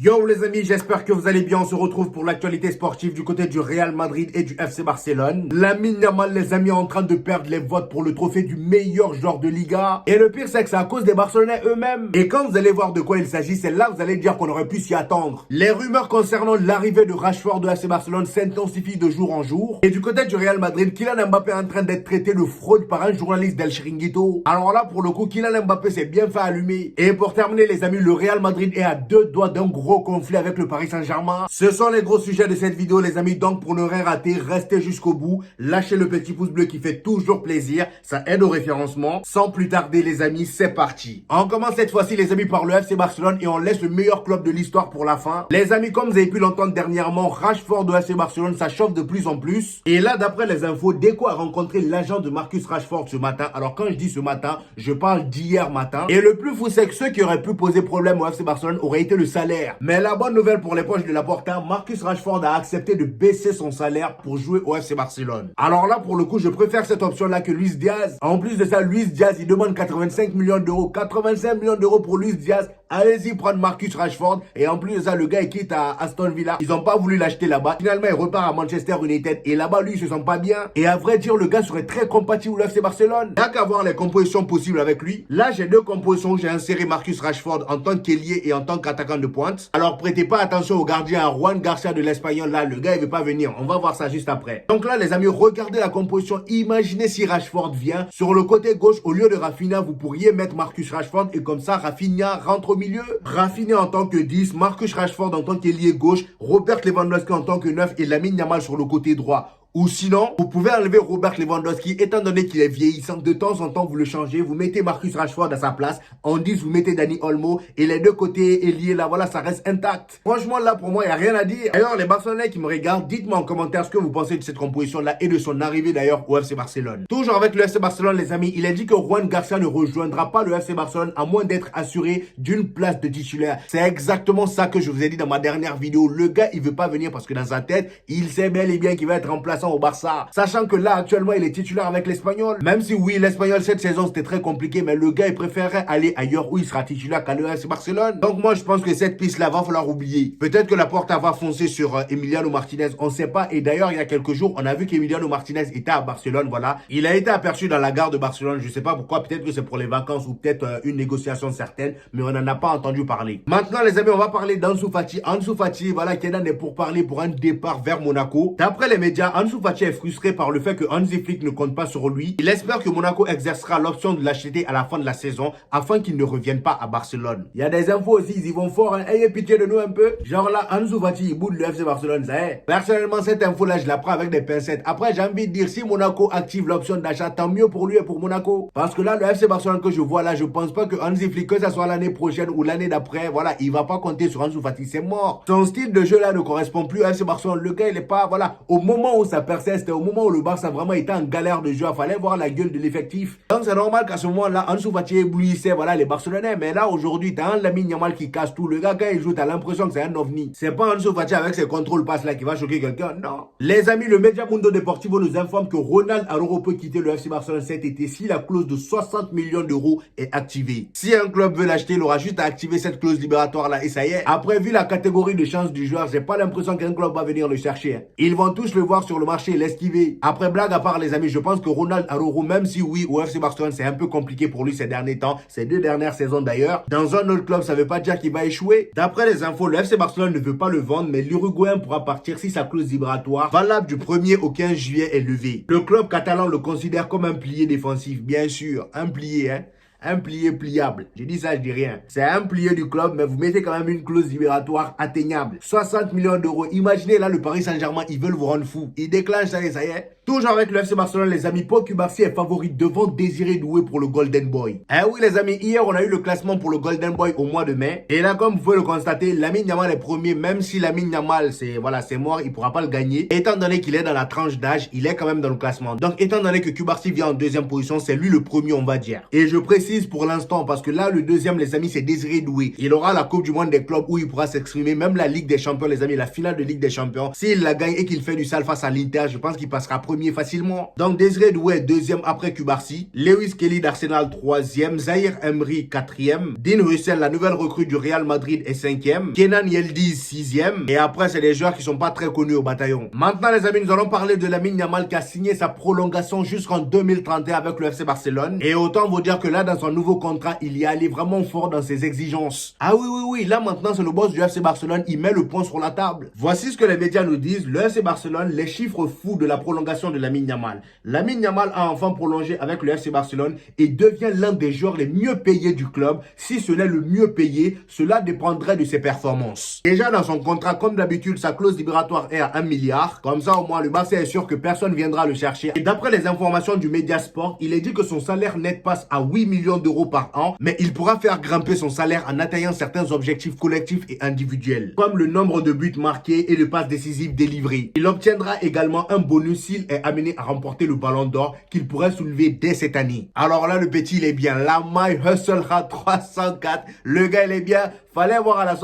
Yo les amis, j'espère que vous allez bien. On se retrouve pour l'actualité sportive du côté du Real Madrid et du FC Barcelone. Lamine Yamal les amis est en train de perdre les votes pour le trophée du meilleur joueur de Liga. Et le pire c'est que c'est à cause des Barcelonais eux-mêmes. Et quand vous allez voir de quoi il s'agit, c'est là que vous allez dire qu'on aurait pu s'y attendre. Les rumeurs concernant l'arrivée de Rashford de FC Barcelone s'intensifient de jour en jour. Et du côté du Real Madrid, Kylian Mbappé est en train d'être traité de fraude par un journaliste d'El Chiringuito. Alors là pour le coup, Kylian Mbappé s'est bien fait allumer. Et pour terminer les amis, le Real Madrid est à deux doigts d'un gros conflit avec le Paris Saint-Germain. Ce sont les gros sujets de cette vidéo les amis, donc pour ne rien rater, restez jusqu'au bout, lâchez le petit pouce bleu qui fait toujours plaisir, ça aide au référencement. Sans plus tarder les amis, c'est parti. On commence cette fois-ci les amis par le FC Barcelone et on laisse le meilleur club de l'histoire pour la fin. Les amis, comme vous avez pu l'entendre dernièrement, Rashford de FC Barcelone, ça chauffe de plus en plus. Et là d'après les infos, Deco a rencontré l'agent de Marcus Rashford ce matin. Alors quand je dis ce matin, je parle d'hier matin. Et le plus fou c'est que ceux qui auraient pu poser problème au FC Barcelone auraient été le salaire. Mais la bonne nouvelle pour les poches de la Porta, Marcus Rashford a accepté de baisser son salaire pour jouer au FC Barcelone. Alors là, pour le coup, je préfère cette option-là que Luis Diaz. En plus de ça, Luis Diaz, il demande 85 millions d'euros. 85 millions d'euros pour Luis Diaz. Allez-y prendre Marcus Rashford. Et en plus de ça, le gars, il quitte à Aston Villa. Ils n'ont pas voulu l'acheter là-bas. Finalement, il repart à Manchester United. Et là-bas, lui, il se sent pas bien. Et à vrai dire, le gars serait très compatible au FC Barcelone. Il n'y a qu'à voir les compositions possibles avec lui. Là, j'ai deux compositions. J'ai inséré Marcus Rashford en tant qu'ailier et en tant qu'attaquant de pointe. Alors, prêtez pas attention au gardien Juan Garcia de l'Espagnol. Là, le gars, il veut pas venir. On va voir ça juste après. Donc là, les amis, regardez la composition. Imaginez si Rashford vient. Sur le côté gauche, au lieu de Rafinha, vous pourriez mettre Marcus Rashford. Et comme ça, Rafinha rentre au milieu. Rafinha en tant que 10, Marcus Rashford en tant qu'ailier gauche, Robert Lewandowski en tant que 9 et Lamine Yamal sur le côté droit. Ou sinon, vous pouvez enlever Robert Lewandowski, étant donné qu'il est vieillissant, de temps en temps, vous le changez, vous mettez Marcus Rashford à sa place, en 10, vous mettez Dani Olmo, et les deux côtés ailiers, là, voilà, ça reste intact. Franchement, là, pour moi, il n'y a rien à dire. D'ailleurs, les Barcelonais qui me regardent, dites-moi en commentaire ce que vous pensez de cette composition-là et de son arrivée d'ailleurs au FC Barcelone. Toujours avec le FC Barcelone, les amis, il a dit que Juan Garcia ne rejoindra pas le FC Barcelone à moins d'être assuré d'une place de titulaire. C'est exactement ça que je vous ai dit dans ma dernière vidéo. Le gars, il veut pas venir parce que dans sa tête, il sait bel et bien qu'il va être remplaçant au Barça. Sachant que là, actuellement, il est titulaire avec l'Espagnol. Même si, oui, l'Espagnol, cette saison, c'était très compliqué, mais le gars, il préférerait aller ailleurs où il sera titulaire qu'à l'ES Barcelone. Donc, moi, je pense que cette piste-là va falloir oublier. Peut-être que la Porta va foncer sur Emiliano Martinez, on ne sait pas. Et d'ailleurs, il y a quelques jours, on a vu qu'Emiliano Martinez était à Barcelone, voilà. Il a été aperçu dans la gare de Barcelone, je ne sais pas pourquoi, peut-être que c'est pour les vacances ou peut-être une négociation certaine, mais on n'en a pas entendu parler. Maintenant, les amis, on va parler d'Ansu Fati. Ansu Fati, voilà, qui est dans des pourparlers pour un départ vers Monaco. D'après les médias, Ansu Fati est frustré par le fait que Hansi Flick ne compte pas sur lui. Il espère que Monaco exercera l'option de l'acheter à la fin de la saison afin qu'il ne revienne pas à Barcelone. Il y a des infos aussi, ils y vont fort, hein. Ayez pitié de nous un peu. Genre là, Ansu Fati, il boude le FC Barcelone, ça est. Personnellement, cette info-là, je la prends avec des pincettes. Après, j'ai envie de dire, si Monaco active l'option d'achat, tant mieux pour lui et pour Monaco. Parce que là, le FC Barcelone que je vois là, je pense pas que Hansi Flick, que ça soit l'année prochaine ou l'année d'après, voilà, il va pas compter sur Ansu Fati, c'est mort. Son style de jeu là ne correspond plus à FC Barcelone. Le gars, il est pas, voilà, au moment où ça perçait, c'était au moment où le Barça vraiment était en galère de jeu, il fallait voir la gueule de l'effectif. Donc c'est normal qu'à ce moment-là, Ansu Fati éblouissait, voilà, les Barcelonais. Mais là, aujourd'hui, t'as un Lamine Yamal qui casse tout. Le gars, quand il joue, t'as l'impression que c'est un ovni. C'est pas Ansu Fati avec ses contrôles passes là qui va choquer quelqu'un, non. Les amis, le Media Mundo Deportivo nous informe que Ronald Araujo peut quitter le FC Barcelone cet été si la clause de 60 millions d'euros est activée. Si un club veut l'acheter, il aura juste à activer cette clause libératoire là et ça y est. Après, vu la catégorie de chance du joueur, j'ai pas l'impression qu'un club va venir le chercher. Ils vont tous le voir sur le marché et l'esquiver. Après, blague à part les amis, je pense que Ronald Araujo, même si oui, au FC Barcelone, c'est un peu compliqué pour lui ces derniers temps, ces deux dernières saisons d'ailleurs, dans un autre club, ça veut pas dire qu'il va échouer. D'après les infos, le FC Barcelone ne veut pas le vendre, mais l'Uruguayen pourra partir si sa clause libératoire, valable du 1er au 15 juillet, est levée. Le club catalan le considère comme un pilier défensif, bien sûr, un pilier, hein. Un plié pliable. Je dis ça, je dis rien. C'est un plié du club, mais vous mettez quand même une clause libératoire atteignable. 60 millions d'euros. Imaginez là, le Paris Saint-Germain, ils veulent vous rendre fou. Ils déclenchent ça et ça y est. Toujours avec le FC Barcelone, les amis, Pau Cubarsí est favori devant Désiré Doué pour le Golden Boy. Eh oui, les amis, hier, on a eu le classement pour le Golden Boy au mois de mai. Et là, comme vous pouvez le constater, Lamine Yamal est premier, même si Lamine Yamal, c'est mort, il pourra pas le gagner. Étant donné qu'il est dans la tranche d'âge, il est quand même dans le classement. Donc, étant donné que Cubarsí vient en deuxième position, c'est lui le premier, on va dire. Et je précise pour l'instant, parce que là, le deuxième, les amis, c'est Désiré Doué. Il aura la Coupe du Monde des clubs où il pourra s'exprimer, même la Ligue des Champions, les amis, la finale de Ligue des Champions. S'il la gagne et qu'il fait du sale face à l'Inter, je pense qu'il passera premier premier facilement. Donc Désiré Doué, deuxième après Cubarsi. Lewis Kelly d'Arsenal, troisième. Zahir Emery, quatrième. Dean Huijsen, la nouvelle recrue du Real Madrid, est cinquième. Kenan Yildiz, sixième. Et après, c'est des joueurs qui sont pas très connus au bataillon. Maintenant, les amis, nous allons parler de Lamine Yamal qui a signé sa prolongation jusqu'en 2031 avec le FC Barcelone. Et autant vous dire que là, dans son nouveau contrat, il y est allé vraiment fort dans ses exigences. Ah oui, là maintenant, c'est le boss du FC Barcelone, il met le point sur la table. Voici ce que les médias nous disent. Le FC Barcelone, les chiffres fous de la prolongation de Lamine Yamal. Lamine Yamal a enfin prolongé avec le FC Barcelone et devient l'un des joueurs les mieux payés du club. Si ce n'est le mieux payé, cela dépendrait de ses performances. Déjà dans son contrat, comme d'habitude, sa clause libératoire est à 1 milliard. Comme ça, au moins, le Barça est sûr que personne viendra le chercher. Et d'après les informations du Mediasport, il est dit que son salaire net passe à 8 millions d'euros par an, mais il pourra faire grimper son salaire en atteignant certains objectifs collectifs et individuels, comme le nombre de buts marqués et de passes décisives délivrées. Il obtiendra également un bonus s'il est amené à remporter le ballon d'or qu'il pourrait soulever dès cette année. Alors là, le petit, il est bien. La maille hustlera 304. Le gars, il est bien. Fallait voir à la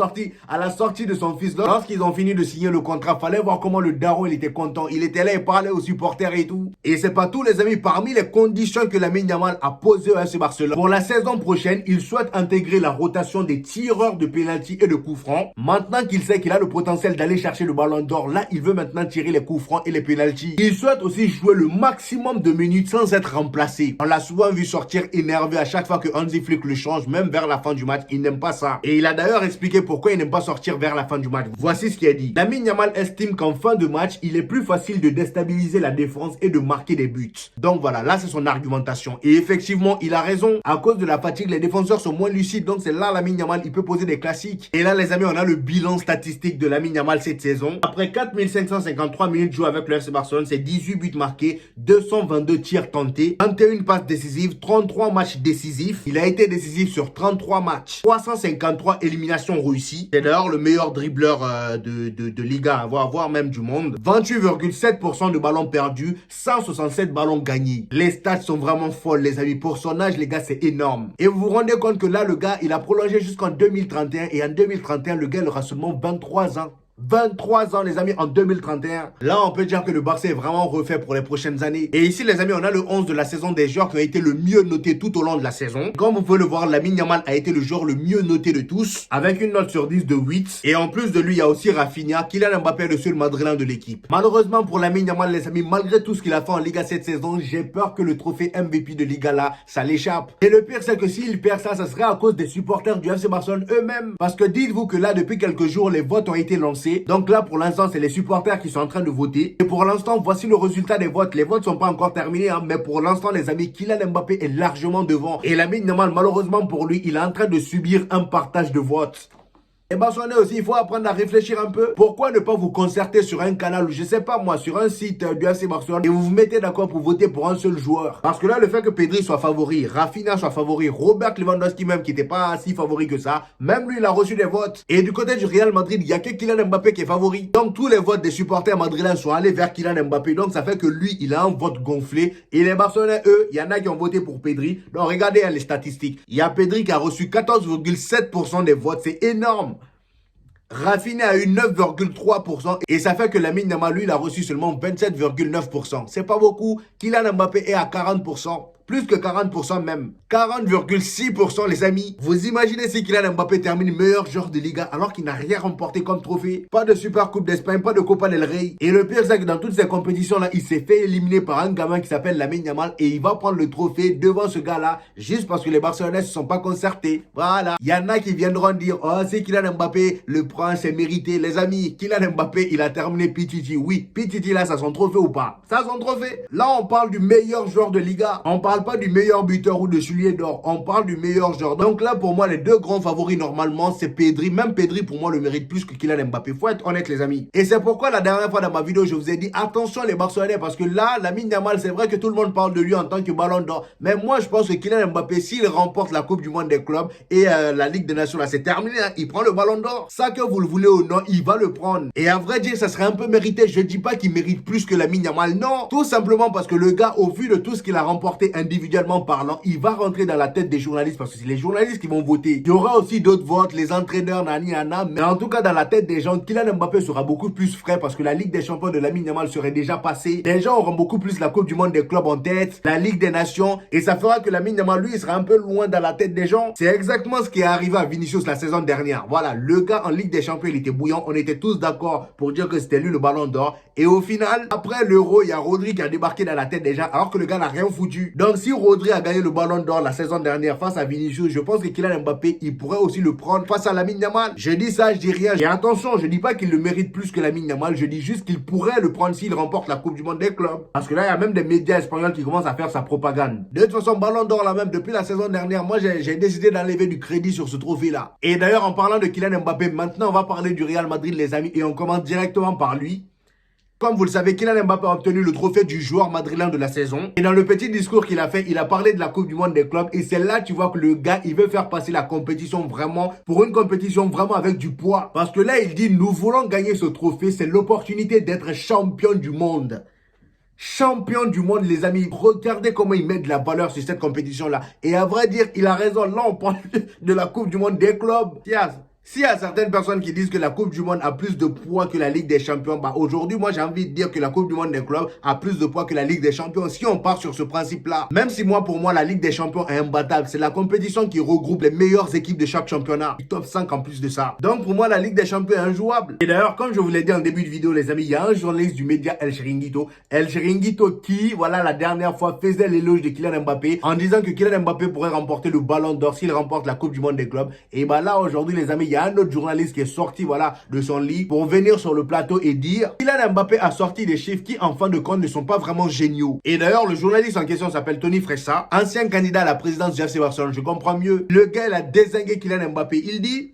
sortie de son fils. Lorsqu'ils ont fini de signer le contrat, fallait voir comment le daron, il était content. Il était là, il parlait aux supporters et tout. Et c'est pas tout, les amis. Parmi les conditions que Lamine Yamal a posées au FC Barcelone, pour la saison prochaine, il souhaite intégrer la rotation des tireurs de pénalty et de coups francs. Maintenant qu'il sait qu'il a le potentiel d'aller chercher le ballon d'or, là, il veut maintenant tirer les coups francs et les pénaltys. Il souhaite aussi jouer le maximum de minutes sans être remplacé. On l'a souvent vu sortir énervé à chaque fois que Hansi Flick le change, même vers la fin du match. Il n'aime pas ça. Et il a d'ailleurs expliqué pourquoi il n'aime pas sortir vers la fin du match. Voici ce qu'il a dit. Lamine Yamal estime qu'en fin de match, il est plus facile de déstabiliser la défense et de marquer des buts. Donc voilà, là c'est son argumentation. Et effectivement, il a raison. À cause de la fatigue, les défenseurs sont moins lucides. Donc c'est là Lamine Yamal, il peut poser des classiques. Et là les amis, on a le bilan statistique de Lamine Yamal cette saison. Après 4553 minutes jouées avec le FC Barcelone, c'est 18 buts marqués, 222 tirs tentés, 21 passes décisives, 33 matchs décisifs. Il a été décisif sur 33 matchs, 353 éliminations réussies. C'est d'ailleurs le meilleur dribbleur de Liga, voire même du monde. 28,7% de ballons perdus, 167 ballons gagnés. Les stats sont vraiment folles, les amis. Pour son âge, les gars, c'est énorme. Et vous vous rendez compte que là, le gars, il a prolongé jusqu'en 2031. Et en 2031, le gars, il aura seulement 23 ans. 23 ans les amis en 2031. Là on peut dire que le Barça est vraiment refait pour les prochaines années. Et ici les amis, on a le 11 de la saison des joueurs qui ont été le mieux notés tout au long de la saison. Comme vous pouvez le voir, Lamine Yamal a été le joueur le mieux noté de tous, avec une note sur 10 de 8. Et en plus de lui, il y a aussi Rafinha. Kylian Mbappé est le seul madrilène de l'équipe. Malheureusement pour Lamine Yamal les amis, malgré tout ce qu'il a fait en Liga cette saison, j'ai peur que le trophée MVP de Liga là, ça l'échappe. Et le pire c'est que s'il perd ça, ça serait à cause des supporters du FC Barcelone eux-mêmes. Parce que dites-vous que là depuis quelques jours, les votes ont été lancés. Donc là pour l'instant, c'est les supporters qui sont en train de voter. Et pour l'instant, voici le résultat des votes. Les votes sont pas encore terminés, hein, mais pour l'instant, les amis, Kylian Mbappé est largement devant. Et Lamine Yamal, malheureusement pour lui, il est en train de subir un partage de votes. Et Barcelonais aussi, il faut apprendre à réfléchir un peu. Pourquoi ne pas vous concerter sur un canal ou je sais pas moi, sur un site du FC Barcelone et vous vous mettez d'accord pour voter pour un seul joueur? Parce que là, le fait que Pedri soit favori, Rafinha soit favori, Robert Lewandowski même qui n'était pas si favori que ça, même lui il a reçu des votes. Et du côté du Real Madrid, il n'y a que Kylian Mbappé qui est favori. Donc tous les votes des supporters madrilènes sont allés vers Kylian Mbappé. Donc ça fait que lui, il a un vote gonflé. Et les Barcelonais, eux, il y en a qui ont voté pour Pedri. Donc regardez les statistiques. Il y a Pedri qui a reçu 14,7% des votes. C'est énorme. Rafinha a eu 9,3% et ça fait que Lamine Yamal, lui, il a reçu seulement 27,9%. C'est pas beaucoup. Kylian Mbappé est à 40%. Plus que 40% même. 40,6% les amis. Vous imaginez si Kylian Mbappé termine meilleur joueur de Liga alors qu'il n'a rien remporté comme trophée. Pas de Super Coupe d'Espagne, pas de Copa del Rey. Et le pire c'est que dans toutes ces compétitions là, il s'est fait éliminer par un gamin qui s'appelle Lamine Yamal et il va prendre le trophée devant ce gars là juste parce que les Barcelonais ne se sont pas concertés. Voilà. Il y en a qui viendront dire oh c'est Kylian Mbappé le prend, c'est mérité. Les amis, Kylian Mbappé il a terminé Pichichi. Oui, Pichichi là ça son trophée ou pas? Ça son trophée. Là on parle du meilleur joueur de Liga. On parle pas du meilleur buteur ou de soulier d'or, on parle du meilleur joueur. Donc là pour moi les deux grands favoris normalement c'est Pedri. Même Pedri pour moi le mérite plus que Kylian Mbappé. Faut être honnête les amis. Et c'est pourquoi la dernière fois dans ma vidéo je vous ai dit attention les Barcelonais parce que là Lamine Yamal c'est vrai que tout le monde parle de lui en tant que ballon d'or. Mais moi je pense que Kylian Mbappé s'il remporte la Coupe du Monde des clubs et la Ligue des Nations là c'est terminé, hein, il prend le ballon d'or. Ça que vous le voulez ou non il va le prendre. Et à vrai dire ça serait un peu mérité. Je dis pas qu'il mérite plus que Lamine Yamal. Non, tout simplement parce que le gars au vu de tout ce qu'il a remporté individuellement parlant, il va rentrer dans la tête des journalistes parce que c'est les journalistes qui vont voter. Il y aura aussi d'autres votes, les entraîneurs, nani, nana. Mais en tout cas, dans la tête des gens, Kylian Mbappé sera beaucoup plus frais parce que la Ligue des Champions de Lamine Yamal serait déjà passée. Les gens auront beaucoup plus la Coupe du Monde des clubs en tête, la Ligue des Nations. Et ça fera que Lamine Yamal, lui, il sera un peu loin dans la tête des gens. C'est exactement ce qui est arrivé à Vinicius la saison dernière. Voilà, le gars en Ligue des Champions, il était bouillant. On était tous d'accord pour dire que c'était lui le ballon d'or. Et au final, après l'Euro, il y a Rodri qui a débarqué dans la tête des gens alors que le gars n'a rien foutu. Donc si Rodri a gagné le ballon d'or la saison dernière face à Vinicius, je pense que Kylian Mbappé, il pourrait aussi le prendre face à Lamine Yamal. Je dis ça, je dis rien. Et attention, je dis pas qu'il le mérite plus que Lamine Yamal, je dis juste qu'il pourrait le prendre s'il remporte la Coupe du Monde des clubs. Parce que là, il y a même des médias espagnols qui commencent à faire sa propagande. De toute façon, ballon d'or là même, depuis la saison dernière, moi j'ai décidé d'enlever du crédit sur ce trophée là. Et d'ailleurs, en parlant de Kylian Mbappé, maintenant on va parler du Real Madrid les amis et on commence directement par lui. Comme vous le savez, Kylian Mbappé a obtenu le trophée du joueur madrilène de la saison. Et dans le petit discours qu'il a fait, il a parlé de la Coupe du Monde des clubs. Et c'est là, tu vois que le gars, il veut faire passer la compétition vraiment, pour une compétition vraiment avec du poids. Parce que là, il dit, nous voulons gagner ce trophée. C'est l'opportunité d'être champion du monde. Champion du monde, les amis. Regardez comment il met de la valeur sur cette compétition-là. Et à vrai dire, il a raison. Là, on parle de la Coupe du Monde des clubs. S'il y a certaines personnes qui disent que la Coupe du Monde a plus de poids que la Ligue des Champions, bah aujourd'hui, moi, j'ai envie de dire que la Coupe du Monde des clubs a plus de poids que la Ligue des Champions. Si on part sur ce principe-là, même si pour moi, la Ligue des Champions est imbattable, c'est la compétition qui regroupe les meilleures équipes de chaque championnat. Top 5 en plus de ça. Donc, pour moi, la Ligue des Champions est injouable. Et d'ailleurs, comme je vous l'ai dit en début de vidéo, les amis, il y a un journaliste du média El Chiringuito. El Chiringuito qui, voilà, la dernière fois, faisait l'éloge de Kylian Mbappé en disant que Kylian Mbappé pourrait remporter le ballon d'or s'il remporte la Coupe du Monde des clubs. Et bah là, aujourd'hui, les amis, il y a un autre journaliste qui est sorti de son lit pour venir sur le plateau et dire Kylian Mbappé a sorti des chiffres qui en fin de compte ne sont pas vraiment géniaux. Et d'ailleurs le journaliste en question s'appelle Tony Fressa, ancien candidat à la présidence du FC Barcelone. Je comprends mieux. Le gars il a dézingué Kylian Mbappé. Il dit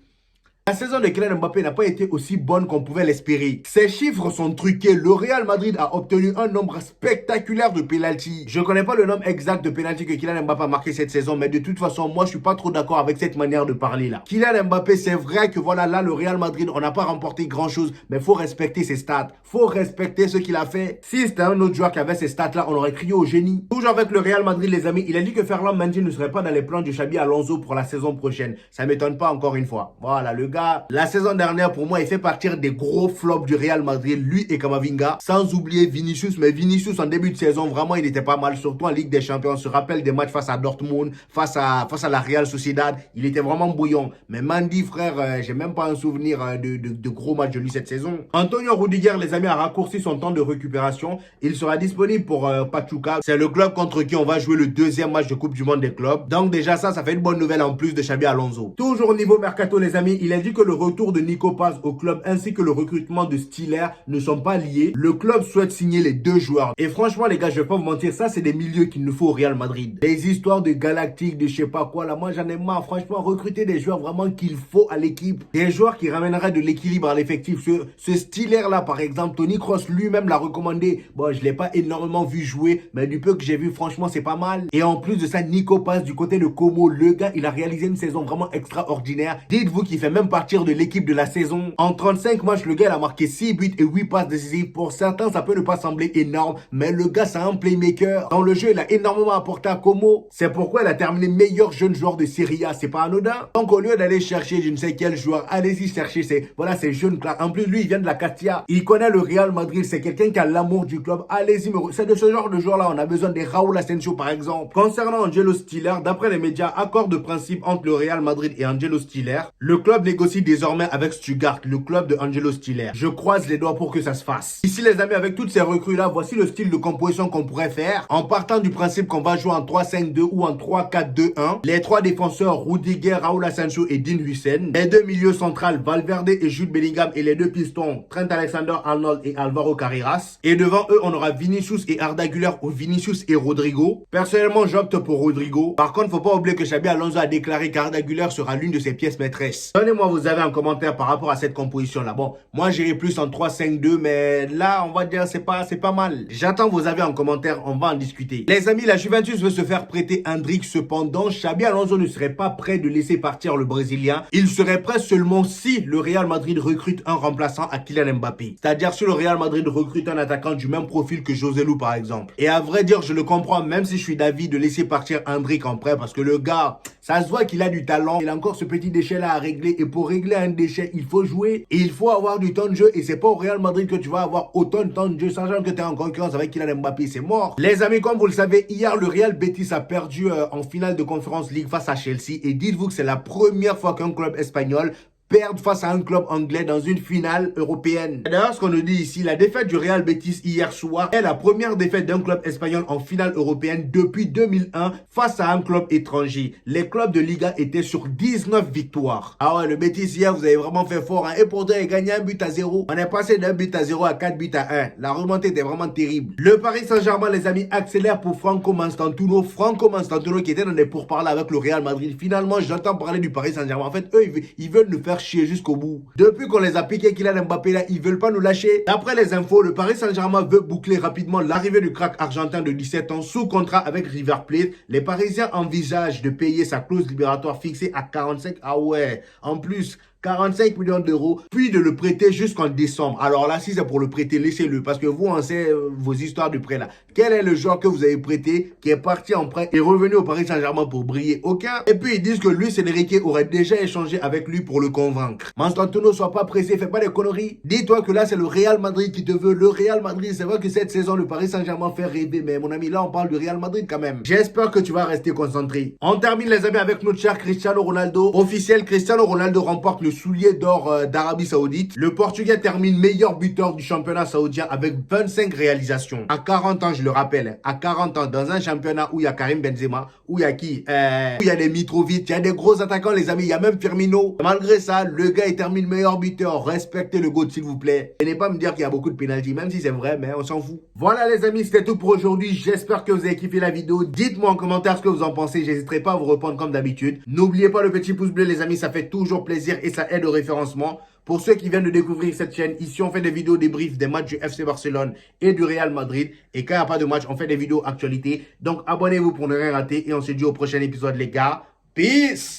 la saison de Kylian Mbappé n'a pas été aussi bonne qu'on pouvait l'espérer. Ces chiffres sont truqués. Le Real Madrid a obtenu un nombre spectaculaire de pénaltys. Je ne connais pas le nombre exact de pénaltys que Kylian Mbappé a marqué cette saison, mais de toute façon, moi, je suis pas trop d'accord avec cette manière de parler là. Kylian Mbappé, c'est vrai que voilà, là, le Real Madrid, on n'a pas remporté grand chose, mais faut respecter ses stats. Faut respecter ce qu'il a fait. Si c'était un autre joueur qui avait ces stats là, on aurait crié au génie. Toujours avec le Real Madrid, les amis, il a dit que Ferland Mendy ne serait pas dans les plans de Xabi Alonso pour la saison prochaine. Ça m'étonne pas encore une fois. Voilà, le gars, la saison dernière, pour moi, il fait partir des gros flops du Real Madrid, lui et Camavinga. Sans oublier Vinicius, mais Vinicius, en début de saison, vraiment, il était pas mal, surtout en Ligue des Champions. On se rappelle des matchs face à Dortmund, face à la Real Sociedad. Il était vraiment bouillant. Mais Mendy, frère, j'ai même pas un souvenir de gros matchs de lui cette saison. Antonio Rudiger, les amis, a raccourci son temps de récupération. Il sera disponible pour Pachuca. C'est le club contre qui on va jouer le deuxième match de Coupe du Monde des clubs. Donc déjà, ça fait une bonne nouvelle en plus de Xabi Alonso. Toujours au niveau mercato, les amis, il a dit que le retour de Nico Paz au club ainsi que le recrutement de Stiller ne sont pas liés. Le club souhaite signer les deux joueurs. Et franchement, les gars, je vais pas vous mentir, ça, c'est des milieux qu'il nous faut au Real Madrid. Les histoires de Galactique, de je sais pas quoi, là, moi, j'en ai marre. Franchement, recruter des joueurs vraiment qu'il faut à l'équipe. Des joueurs qui ramèneraient de l'équilibre à l'effectif. Ce Stiller-là, par exemple, Tony Kroos lui-même l'a recommandé. Bon, je l'ai pas énormément vu jouer, mais du peu que j'ai vu, franchement, c'est pas mal. Et en plus de ça, Nico Paz du côté de Como, le gars, il a réalisé une saison vraiment extraordinaire. Dites-vous qu'il fait même partir de l'équipe de la saison. En 35 matchs, le gars il a marqué 6 buts et 8 passes décisives. Pour certains, ça peut ne pas sembler énorme, mais le gars, c'est un playmaker. Dans le jeu, il a énormément apporté à Como. C'est pourquoi il a terminé meilleur jeune joueur de Serie A. C'est pas anodin. Donc, au lieu d'aller chercher je ne sais quel joueur, allez-y chercher ces jeunes là. En plus, lui, il vient de la Castilla. Il connaît le Real Madrid. C'est quelqu'un qui a l'amour du club. Allez-y, c'est de ce genre de joueur là. On a besoin des Raúl Asensio, par exemple. Concernant Angelo Stiller, d'après les médias, accord de principe entre le Real Madrid et Angelo Stiller. Le club négocie désormais avec Stuttgart, le club de Angelo Stiller. Je croise les doigts pour que ça se fasse. Ici, les amis, avec toutes ces recrues-là, voici le style de composition qu'on pourrait faire. En partant du principe qu'on va jouer en 3-5-2 ou en 3-4-2-1. Les trois défenseurs, Rudiger, Raúl Asensio et Dean Huijsen. Les deux milieux centrales, Valverde et Jude Bellingham. Et les deux pistons, Trent Alexander-Arnold et Alvaro Carreras. Et devant eux, on aura Vinicius et Arda Güler ou Vinicius et Rodrigo. Personnellement, j'opte pour Rodrigo. Par contre, faut pas oublier que Xabi Alonso a déclaré qu'Arda Güler sera l'une de ses pièces maîtresses. Donnez-moi vous avez en commentaire par rapport à cette composition-là. Bon, moi j'irai plus en 3-5-2, mais là, on va dire c'est pas mal. J'attends vos avis en commentaire, on va en discuter. Les amis, la Juventus veut se faire prêter Endrick. Cependant, Xabi Alonso ne serait pas prêt de laisser partir le Brésilien. Il serait prêt seulement si le Real Madrid recrute un remplaçant à Kylian Mbappé. C'est-à-dire si le Real Madrid recrute un attaquant du même profil que José Lu par exemple. Et à vrai dire, je le comprends, même si je suis d'avis de laisser partir Endrick en prêt, parce que le gars, ça se voit qu'il a du talent. Il a encore ce petit déchet-là à régler. Et pour régler un déchet, il faut jouer et il faut avoir du temps de jeu. Et c'est pas au Real Madrid que tu vas avoir autant de temps de jeu, sachant que tu es en concurrence avec Kylian Mbappé. C'est mort. Les amis, comme vous le savez, hier, le Real Betis a perdu en finale de Conference League face à Chelsea. Et dites-vous que c'est la première fois qu'un club espagnol perdre face à un club anglais dans une finale européenne. D'ailleurs, ce qu'on nous dit ici, la défaite du Real Betis hier soir est la première défaite d'un club espagnol en finale européenne depuis 2001 face à un club étranger. Les clubs de Liga étaient sur 19 victoires. Ah ouais, le Betis hier, vous avez vraiment fait fort. Hein? Et pourtant, il a gagné 1-0. On est passé d'1-0 à 4-1. La remontée était vraiment terrible. Le Paris Saint-Germain, les amis, accélère pour Franco Mastantuono. Franco Mastantuono qui était dans des pourparlers avec le Real Madrid. Finalement, j'entends parler du Paris Saint-Germain. En fait, eux, ils veulent nous faire chier jusqu'au bout. Depuis qu'on les a piqué Kylian Mbappé là, ils veulent pas nous lâcher. D'après les infos, le Paris Saint-Germain veut boucler rapidement l'arrivée du crack argentin de 17 ans sous contrat avec River Plate. Les Parisiens envisagent de payer sa clause libératoire fixée à 45. Ah ouais, en plus 45 millions d'euros, puis de le prêter jusqu'en décembre. Alors là, si c'est pour le prêter, laissez-le, parce que vous, on sait vos histoires de prêt là. Quel est le joueur que vous avez prêté, qui est parti en prêt et revenu au Paris Saint-Germain pour briller? Aucun. Et puis ils disent que Luis Enrique aurait déjà échangé avec lui pour le convaincre. Mastantuono, sois pas pressé, fais pas des conneries. Dis-toi que là, c'est le Real Madrid qui te veut. Le Real Madrid, c'est vrai que cette saison, le Paris Saint-Germain fait rêver, mais mon ami, là, on parle du Real Madrid quand même. J'espère que tu vas rester concentré. On termine les amis avec notre cher Cristiano Ronaldo. Officiel, Cristiano Ronaldo remporte le soulier d'or d'Arabie Saoudite. Le Portugais termine meilleur buteur du championnat saoudien avec 25 réalisations. À 40 ans, je le rappelle, à 40 ans, dans un championnat où il y a Karim Benzema, où il y a qui où il y a des Mitrovic, il y a des gros attaquants les amis, il y a même Firmino. Malgré ça, le gars il termine meilleur buteur. Respectez le GOAT s'il vous plaît. Et ne pas me dire qu'il y a beaucoup de pénalty, même si c'est vrai, mais on s'en fout. Voilà les amis, c'était tout pour aujourd'hui. J'espère que vous avez kiffé la vidéo. Dites-moi en commentaire ce que vous en pensez. J'hésiterai pas à vous répondre comme d'habitude. N'oubliez pas le petit pouce bleu les amis, ça fait toujours plaisir et ça aide au référencement. Pour ceux qui viennent de découvrir cette chaîne, ici on fait des vidéos débriefs des matchs du FC Barcelone et du Real Madrid. Et quand il n'y a pas de match, on fait des vidéos actualités. Donc abonnez-vous pour ne rien rater et on se dit au prochain épisode les gars. Peace!